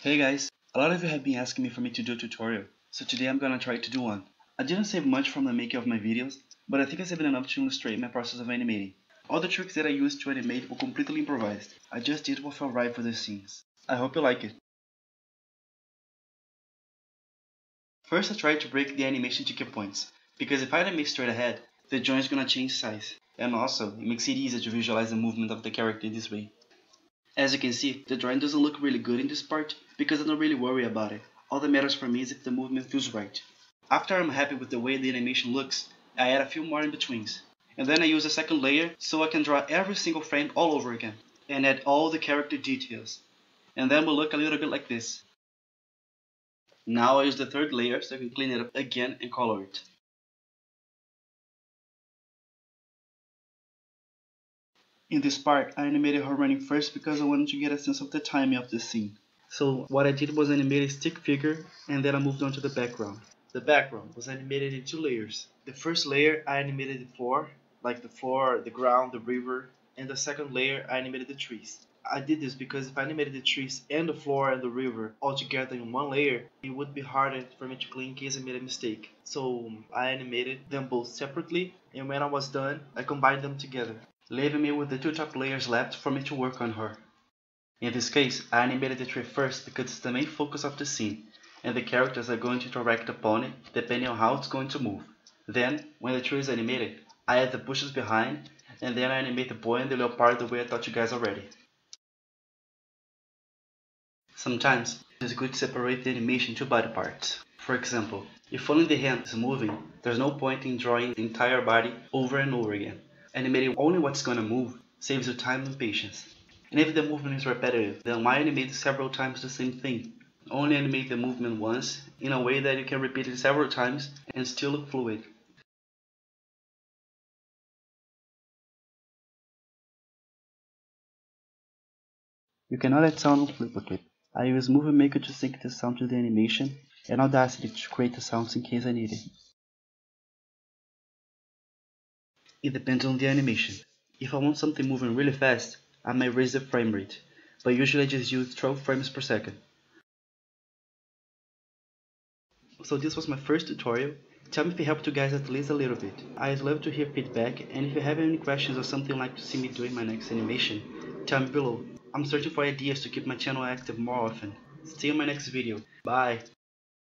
Hey guys, a lot of you have been asking me for me to do a tutorial, so today I'm gonna try to do one. I didn't save much from the making of my videos, but I think I saved enough to illustrate my process of animating. All the tricks that I used to animate were completely improvised. I just did what felt right for the scenes. I hope you like it. First I tried to break the animation to key points, because if I animate straight ahead, the joint is gonna change size, and also it makes it easier to visualize the movement of the character this way. As you can see, the drawing doesn't look really good in this part because I don't really worry about it. All that matters for me is if the movement feels right. After I'm happy with the way the animation looks, I add a few more in-betweens. And then I use a second layer so I can draw every single frame all over again and add all the character details. And then we'll look a little bit like this. Now I use the third layer so I can clean it up again and color it. In this part, I animated her running first because I wanted to get a sense of the timing of the scene. So what I did was animate a stick figure and then I moved on to the background. The background was animated in two layers. The first layer I animated the floor, like the floor, the ground, the river, and the second layer I animated the trees. I did this because if I animated the trees and the floor and the river all together in one layer, it would be harder for me to clean in case I made a mistake. So I animated them both separately, and when I was done, I combined them together, leaving me with the two top layers left for me to work on her. In this case, I animated the tree first because it's the main focus of the scene, and the characters are going to interact upon it depending on how it's going to move. Then, when the tree is animated, I add the bushes behind, and then I animate the boy and the leopard the way I taught you guys already. Sometimes, it's good to separate the animation into body parts. For example, if only the hand is moving, there's no point in drawing the entire body over and over again. Animating only what's going to move saves you time and patience. And if the movement is repetitive, then why animate several times the same thing? Only animate the movement once, in a way that you can repeat it several times and still look fluid. You cannot add sound on flipaClip. I use Movie Maker to sync the sound to the animation, and Audacity to create the sounds in case I need it. It depends on the animation. If I want something moving really fast, I might raise the frame rate, but usually I just use 12 frames per second. So this was my first tutorial. Tell me if it helped you guys at least a little bit. I'd love to hear feedback, and if you have any questions or something you'd like to see me doing my next animation, tell me below. I'm searching for ideas to keep my channel active more often. See you in my next video. Bye!